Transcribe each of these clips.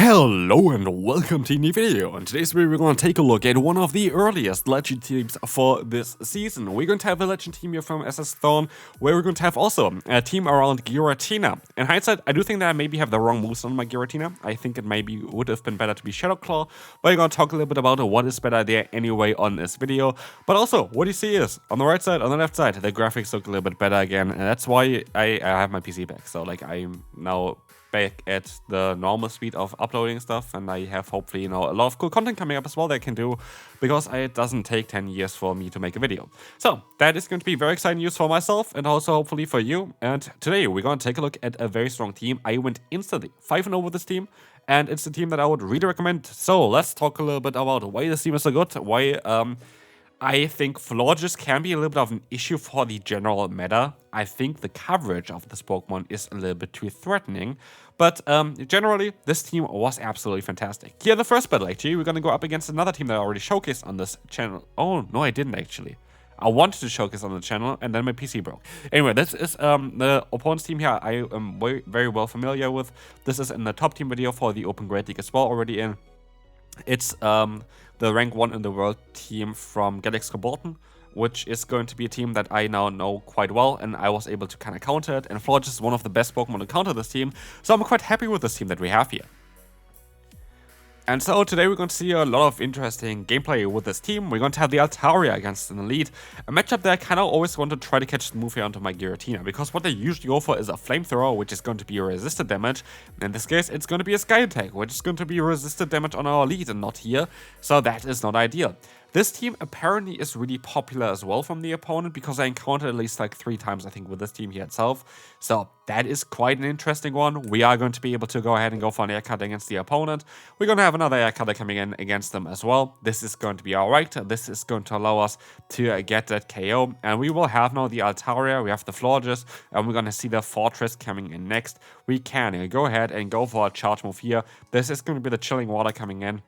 Hello and welcome to a new video. In today's video we're going to take a look at one of the earliest legend teams for this season. We're going to have a legend team here from ssthorns, where we're going to have also a team around Giratina. In hindsight, I do think that I maybe have the wrong moves on my Giratina. I think it maybe would have been better to be Shadow Claw, but we're going to talk a little bit about what is better there anyway on this video. But also, what you see is, on the right side, on the left side, the graphics look a little bit better again, and that's why I have my PC back. So like I'm now back at the normal speed of uploading stuff, and I have hopefully, a lot of cool content coming up as well that I can do, because it doesn't take 10 years for me to make a video. So that is going to be very exciting news for myself and also hopefully for you. And today we're going to take a look at a very strong team. I went instantly 5-0 with this team, and it's a team that I would really recommend. So let's talk a little bit about why this team is so good, why I think Florges can be a little bit of an issue for the general meta. I think the coverage of this Pokemon is a little bit too threatening. But generally, this team was absolutely fantastic. Here, the first battle, actually, we're going to go up against another team that I already showcased on this channel. Oh, no, I didn't, actually. I wanted to showcase on the channel, and then my PC broke. Anyway, this is the opponent's team here I am very well familiar with. This is in the top team video for the Open Great League as well, already in. It's the rank 1 in the world team from Galaxy Bolton, which is going to be a team that I now know quite well, and I was able to kind of counter it. And Florges is one of the best Pokemon to counter this team, so I'm quite happy with this team that we have here. And so today we're going to see a lot of interesting gameplay with this team. We're going to have the Altaria against an Elite, a matchup that I kind of always want to try to catch the move here onto my Giratina, because what they usually go for is a Flamethrower, which is going to be resisted damage. In this case, it's going to be a Sky Attack, which is going to be resisted damage on our Elite and not here, so that is not ideal. This team apparently is really popular as well from the opponent, because I encountered at least like 3 times, I think, with this team here itself. So that is quite an interesting one. We are going to be able to go ahead and go for an air cut against the opponent. We're going to have another air cutter coming in against them as well. This is going to be alright. This is going to allow us to get that KO. And we will have now the Altaria, we have the Florges, and we're going to see the Fortress coming in next. We can go ahead and go for a charge move here. This is going to be the Chilling Water coming in.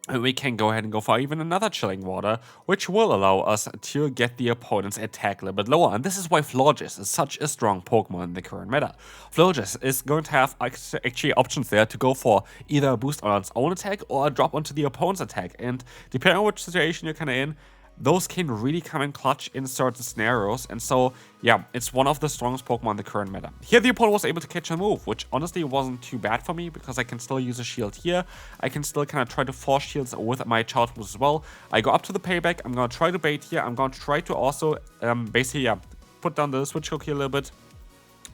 And we can go ahead and go for even another Chilling Water, which will allow us to get the opponent's attack a little bit lower. And this is why Florges is such a strong Pokemon in the current meta. Florges is going to have actually options there to go for either a boost on its own attack or a drop onto the opponent's attack. And depending on which situation you're kind of in, those can really come in clutch in certain scenarios. And so, yeah, it's one of the strongest Pokemon in the current meta. Here, the opponent was able to catch a move, which honestly wasn't too bad for me, because I can still use a shield here. I can still kind of try to force shields with my charge moves as well. I go up to the payback. I'm going to try to bait here. I'm going to try to also basically, put down the switch hook here a little bit.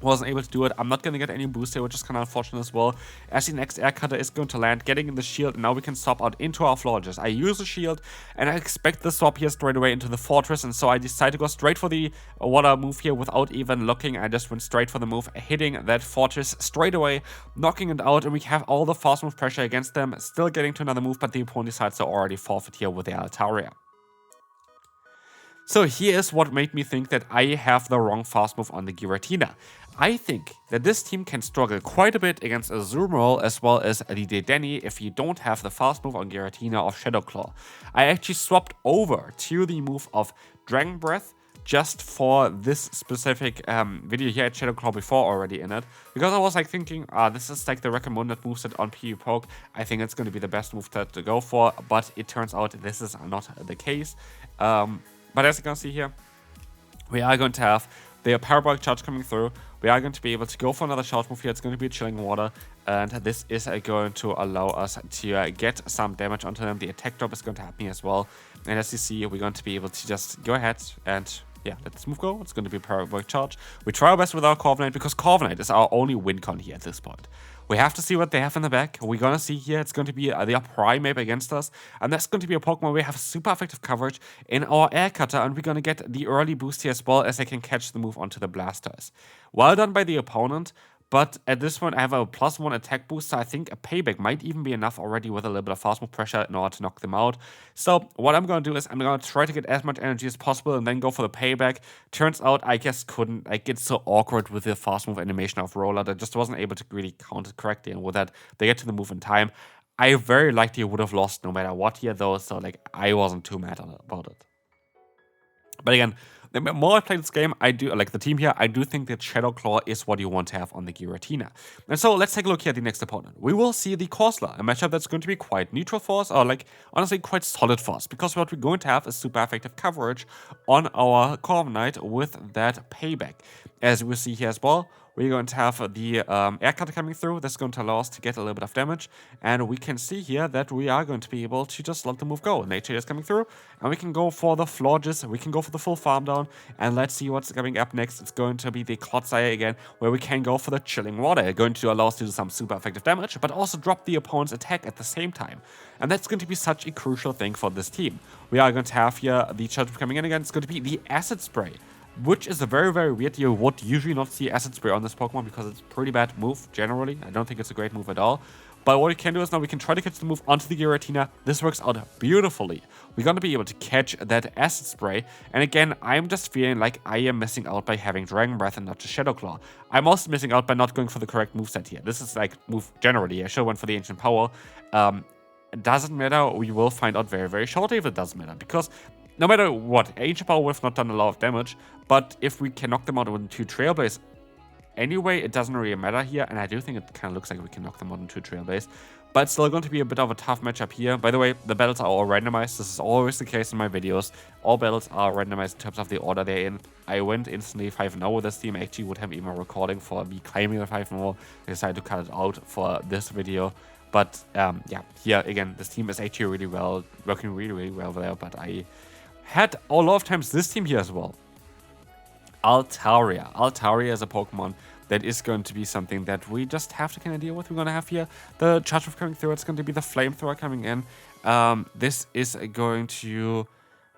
Wasn't able to do it. I'm not going to get any boost here, which is kind of unfortunate as well, as the next air cutter is going to land, getting in the shield, and now we can swap out into our Florges. I use a shield, and I expect the swap here straight away into the Fortress, and so I decide to go straight for the water move here without even looking. I just went straight for the move, hitting that Fortress straight away, knocking it out, and we have all the fast move pressure against them, still getting to another move, but the opponent decides to already forfeit here with the Altaria. So here's what made me think that I have the wrong fast move on the Giratina. I think that this team can struggle quite a bit against Azumarill as well as the Dedenne if you don't have the fast move on Giratina of Shadow Claw. I actually swapped over to the move of Dragon Breath just for this specific video here at Shadow Claw before already in it, because I was like thinking, this is like the recommended moveset on PvPoke. I think it's going to be the best moveset to go for, but it turns out this is not the case. But as you can see here, we are going to have the Parabolic Charge coming through. We are going to be able to go for another charge move here. It's going to be a Chilling Water, and this is going to allow us to get some damage onto them. The attack drop is going to happen here as well. And as you see, we're going to be able to just go ahead and, yeah, let this move go. It's going to be a Parabolic Charge. We try our best with our Corviknight, because Corviknight is our only win con here at this point. We have to see what they have in the back. We're going to see here, it's going to be the Primate against us. And that's going to be a Pokemon where we have super effective coverage in our Air Cutter. And we're going to get the early boost here as well, as they can catch the move onto the Blastoise. Well done by the opponent. But at this point, I have a +1 attack boost, so I think a payback might even be enough already with a little bit of fast move pressure in order to knock them out. So what I'm going to do is I'm going to try to get as much energy as possible and then go for the payback. Turns out I just couldn't. Like, it's so awkward with the fast move animation of Roller that I just wasn't able to really count it correctly. And with that, they get to the move in time. I very likely would have lost no matter what here, though, so like I wasn't too mad about it. But again, The more I play this game, I do, like the team here, I do think that Shadow Claw is what you want to have on the Giratina. And so let's take a look here at the next opponent. We will see the Corsola, a matchup that's going to be quite neutral for us, or like honestly quite solid for us, because what we're going to have is super effective coverage on our Corv Knight with that payback. As we see here as well, we're going to have the air cutter coming through. That's going to allow us to get a little bit of damage. And we can see here that we are going to be able to just let the move go. Nature is coming through. And we can go for the Florges. We can go for the full farm down. And let's see what's coming up next. It's going to be the Clotsire again, where we can go for the Chilling Water. Going to allow us to do some super effective damage, but also drop the opponent's attack at the same time. And that's going to be such a crucial thing for this team. We are going to have here the charge coming in again. It's going to be the Acid Spray, which is a very, very weird. You would usually not see Acid Spray on this Pokemon because it's a pretty bad move, generally. I don't think it's a great move at all. But what we can do is now we can try to catch the move onto the Giratina. This works out beautifully. We're going to be able to catch that Acid Spray. And again, I'm just feeling like I am missing out by having Dragon Breath and not just Shadow Claw. I'm also missing out by not going for the correct moveset here. This is like move generally. I should have went for the Ancient Power. It doesn't matter. We will find out very, very shortly if it doesn't matter. Because no matter what, Ancient Power would have not done a lot of damage, but if we can knock them out with 2 Trailblaze, anyway, it doesn't really matter here, and I do think it kind of looks like we can knock them out in 2 Trailblaze, but it's still going to be a bit of a tough matchup here. By the way, the battles are all randomized. This is always the case in my videos. All battles are randomized in terms of the order they're in. I went instantly 5-0 with this team. I actually would have even a recording for me claiming the 5-0. I decided to cut it out for this video. But yeah, here again, this team is actually really well, working really, really well there, but I had a lot of times this team here as well. Altaria. Altaria is a Pokemon that is going to be something that we just have to kind of deal with. We're going to have here the Charge Move coming through. It's going to be the Flamethrower coming in. This is going to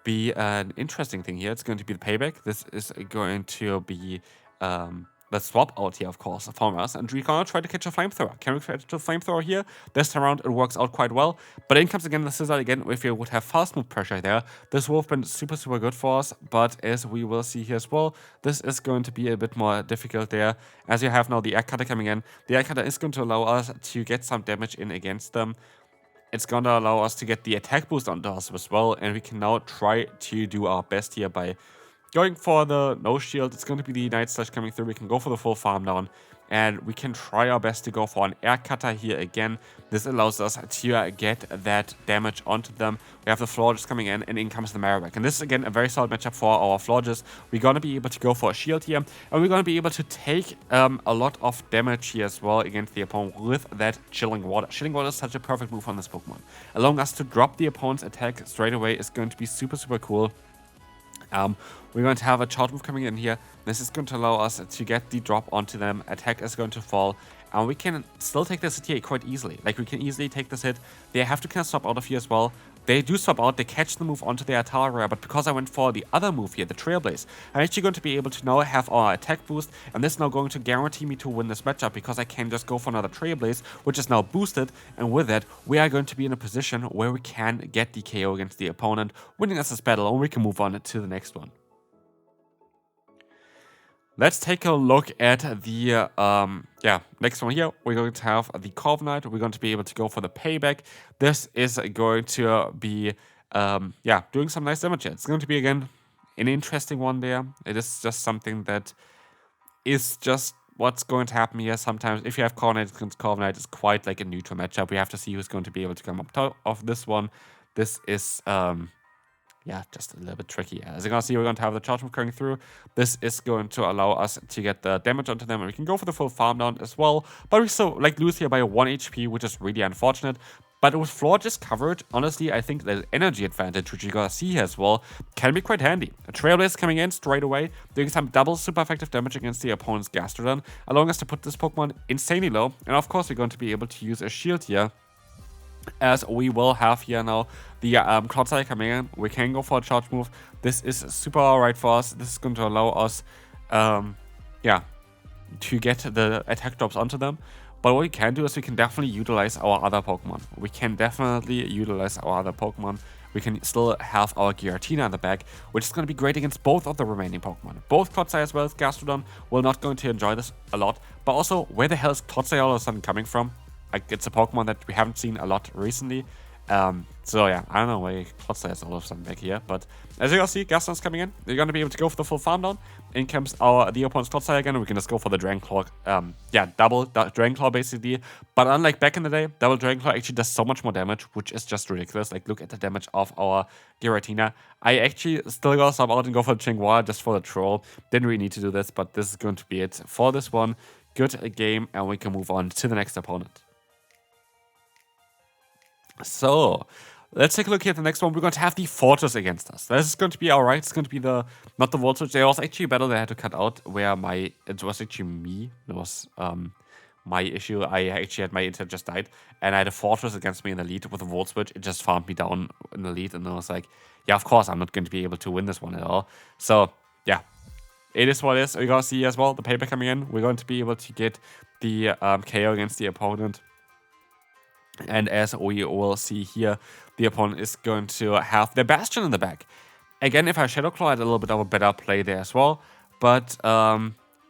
be an interesting thing here. It's going to be the Payback. This is going to be the swap out here, of course, from us. And we're going to try to catch a Flamethrower. Can we catch a Flamethrower here? This time around, it works out quite well. But in comes again the Scissor again. If you would have fast move pressure there, this would have been super, super good for us. But as we will see here as well, this is going to be a bit more difficult there. As you have now the Air Cutter coming in. The Air Cutter is going to allow us to get some damage in against them. It's going to allow us to get the attack boost onto us as well. And we can now try to do our best here by going for the no shield. It's going to be the Night Slash coming through. We can go for the full farm down. And we can try our best to go for an Air Cutter here again. This allows us to get that damage onto them. We have the Florges coming in comes the Marowak. And this is again a very solid matchup for our Florges. We're going to be able to go for a shield here. And we're going to be able to take a lot of damage here as well against the opponent with that Chilling Water. Chilling Water is such a perfect move on this Pokemon. Allowing us to drop the opponent's attack straight away is going to be super, super cool. We're going to have a charge move coming in here. This is going to allow us to get the drop onto them. Attack is going to fall. And we can still take this hit here quite easily. Like, we can easily take this hit. They have to kind of swap out of here as well. They do swap out. They catch the move onto their Altaria. But because I went for the other move here, the Trailblaze, I'm actually going to be able to now have our attack boost. And this is now going to guarantee me to win this matchup because I can just go for another Trailblaze, which is now boosted. And with that, we are going to be in a position where we can get the KO against the opponent, winning us this battle, and we can move on to the next one. Let's take a look at the next one here. We're going to have the Corv Knight. We're going to be able to go for the Payback. This is going to be doing some nice damage here. It's going to be again an interesting one there. It is just something that is just what's going to happen here. Sometimes if you have Corv Knight against Corv Knight, it's quite like a neutral matchup. We have to see who's going to be able to come up top of this one. This is just a little bit tricky. As you can see, we're going to have the charge move coming through. This is going to allow us to get the damage onto them, and we can go for the full farm down as well. But we still lose here by 1 HP, which is really unfortunate. But with Florges coverage, honestly, I think the energy advantage, which you're going to see here as well, can be quite handy. A Trailblaze coming in straight away, doing some double super effective damage against the opponent's Gastrodon, allowing us to put this Pokemon insanely low. And of course, we're going to be able to use a shield here, as we will have here now the Clotsire coming in. We can go for a charge move. This is super alright for us. This is going to allow us to get the attack drops onto them. But what we can do is we can definitely utilize our other Pokemon. We can still have our Giratina in the back, which is going to be great against both of the remaining Pokemon. Both Clotsire as well as Gastrodon will not going to enjoy this a lot. But also, where the hell is Clotsire all of a sudden coming from? Like, it's a Pokemon that we haven't seen a lot recently. So yeah, I don't know why Klotzer is all of a sudden back here, but as you can see, Gaston's coming in. We're gonna be able to go for the full farm down. In comes the opponent's Klotzer again, and we can just go for the Dragon Claw. Yeah, double Dragon Claw basically. But unlike back in the day, double Dragon Claw actually does so much more damage, which is just ridiculous. Like, look at the damage of our Giratina. I actually still go sub out and go for the Chingwa just for the troll. Didn't really need to do this, but this is going to be it for this one. Good game, and we can move on to the next opponent. So, let's take a look here at the next one. We're going to have the Fortress against us. This is going to be alright. It's going to be not the Volt Switch. There was actually a battle that I had to cut out where it was actually me. It was my issue. I actually had my internet just died, and I had a Fortress against me in the lead with a Volt Switch. It just farmed me down in the lead, and I was like, yeah, of course, I'm not going to be able to win this one at all. So, yeah. It is what it is. We're going to see as well the payback coming in. We're going to be able to get the KO against the opponent. And as we will see here, the opponent is going to have the Bastion in the back. Again, if I Shadow Claw, I had a little bit of a better play there as well. But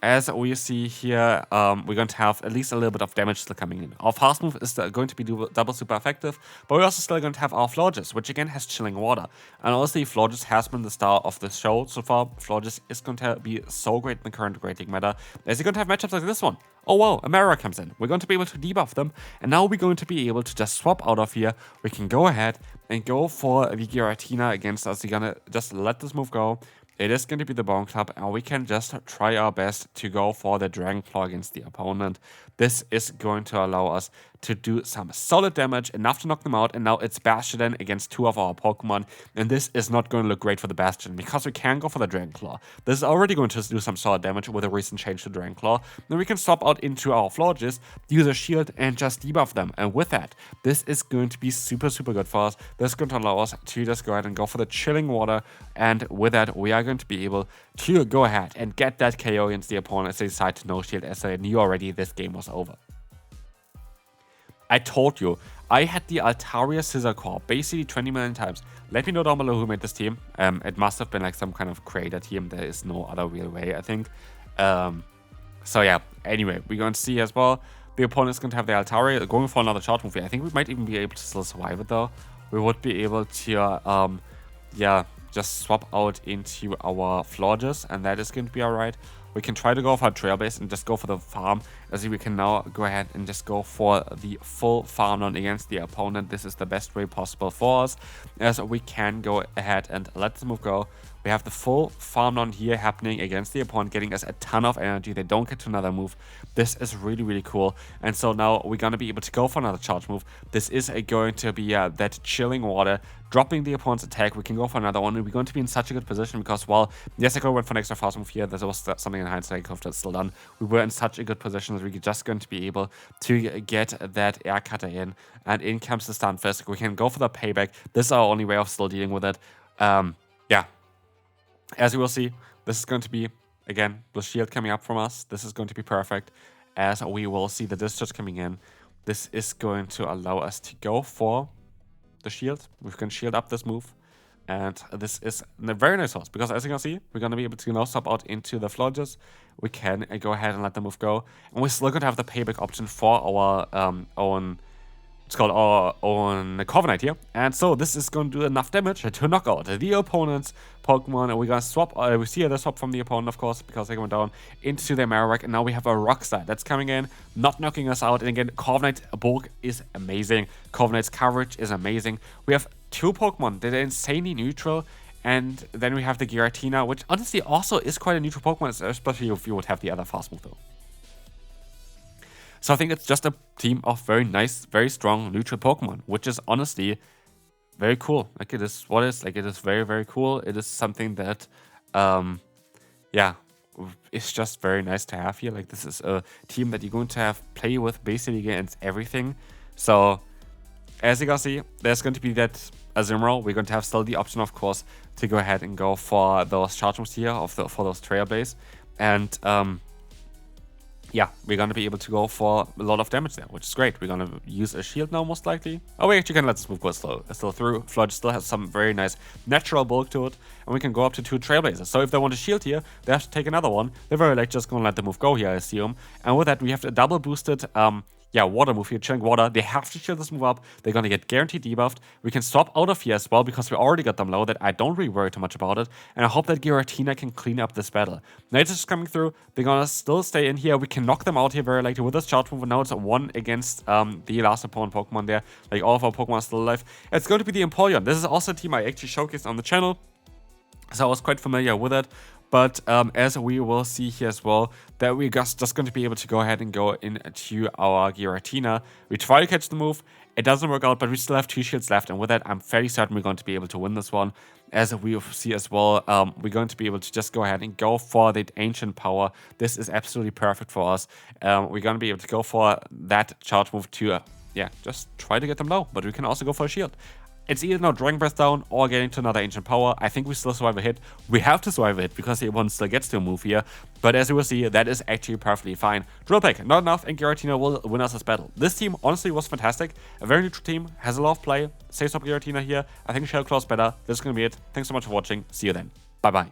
as we see here, we're going to have at least a little bit of damage still coming in. Our fast move is going to be double super effective, but we're also still going to have our Florges, which again has Chilling Water. And honestly, Florges has been the star of the show so far. Florges is going to be so great in the current Great League meta, as you're going to have matchups like this one. Oh wow, Emera comes in. We're going to be able to debuff them, and now we're going to be able to just swap out of here. We can go ahead and go for the Giratina against us. We're gonna just let this move go. It is going to be the Bone Club, and we can just try our best to go for the Dragon Claw against the opponent. This is going to allow us to do some solid damage, enough to knock them out, and now it's Bastion against two of our Pokemon, and this is not going to look great for the Bastion, because we can go for the Dragon Claw. This is already going to do some solid damage with a recent change to Dragon Claw. Then we can swap out into our Florges, use a shield, and just debuff them, and with that, this is going to be super, super good for us. This is going to allow us to just go ahead and go for the Chilling Water, and with that, we are going to be able to go ahead and get that KO against the opponent as they decide to no shield, as I knew already this game was over. I told you, I had the Altaria Scissor Core basically 20 million times. Let me know down below who made this team. It must have been like some kind of creator team. There is no other real way, I think. So yeah, anyway, we're going to see as well. The opponent is going to have the Altaria going for another charge move. I think we might even be able to still survive it though. We would be able to, yeah, just swap out into our Florges, and that is going to be alright. We can try to go for a Trailbase and just go for the farm, as we can now go ahead and just go for the full farm on against the opponent. This is the best way possible for us, as we can go ahead and let this move go. We have the full farm on here happening against the opponent, getting us a ton of energy. They don't get to another move. This is really, really cool. And so now we're going to be able to go for another charge move. This is going to be that Chilling Water, dropping the opponent's attack. We can go for another one, and we're going to be in such a good position because, well, yes, I could have went for an extra fast move here. There was something in hindsight I could have still done. We were in such a good position that we're just going to be able to get that air cutter in, and in comes the Stunfisk. We can go for the payback. This is our only way of still dealing with it. Yeah. As you will see, this is going to be, again, the shield coming up from us. This is going to be perfect, as we will see the discharge coming in. This is going to allow us to go for the shield. We can shield up this move, and this is a very nice horse, because as you can see, we're going to be able to now swap out into the Florges. We can go ahead and let the move go, and we're still going to have the payback option for our own... It's called our own Corviknight here. And so this is going to do enough damage to knock out the opponent's Pokemon. And we're going to swap, we see the swap from the opponent, of course, because they went down into their Marowak. And now we have a Rockstar that's coming in, not knocking us out. And again, Corviknight's bulk is amazing. Corviknight's coverage is amazing. We have two Pokemon that are insanely neutral. And then we have the Giratina, which honestly also is quite a neutral Pokemon, especially if you would have the other fast move though. So I think it's just a team of very nice, very strong neutral Pokemon, which is honestly very cool. Like, it is what is, like, it is very, very cool. It is something that, yeah, it's just very nice to have here. Like, this is a team that you're going to have play with basically against everything. So, as you can see, there's going to be that Azumarill. We're going to have still the option, of course, to go ahead and go for those charge moves here, for those Trailblaze. And, yeah, we're going to be able to go for a lot of damage there, which is great. We're going to use a shield now, most likely. Oh, we actually can let this move go still through. Florges still has some very nice natural bulk to it, and we can go up to 2 Trailblazers. So if they want a shield here, they have to take another one. They're very like just going to let the move go here, I assume. And with that, we have a double boosted yeah, water move here, chilling water. They have to chill this move up. They're gonna get guaranteed debuffed. We can stop out of here as well because we already got them low. That I don't really worry too much about it. And I hope that Giratina can clean up this battle. Nate is coming through. They're gonna still stay in here. We can knock them out here very likely with this charge move. Now it's a 1 against the last opponent Pokemon there. Like all of our Pokemon are still alive. It's going to be the Empoleon. This is also a team I actually showcased on the channel, so I was quite familiar with it. But as we will see here as well, that we're just going to be able to go ahead and go into our Giratina. We try to catch the move. It doesn't work out, but we still have 2 shields left. And with that, I'm fairly certain we're going to be able to win this one. As we see as well, we're going to be able to just go ahead and go for the Ancient Power. This is absolutely perfect for us. We're going to be able to go for that charge move to, yeah, just try to get them low. But we can also go for a shield. It's either now Dragon Breath down or getting to another Ancient Power. I think we still survive a hit. We have to survive a hit because the opponent still gets to move here. But as you will see, that is actually perfectly fine. Drill Peck, not enough, and Giratina will win us this battle. This team honestly was fantastic. A very neutral team, has a lot of play. Saves up Giratina here. I think Shell Claw's better. This is going to be it. Thanks so much for watching. See you then. Bye-bye.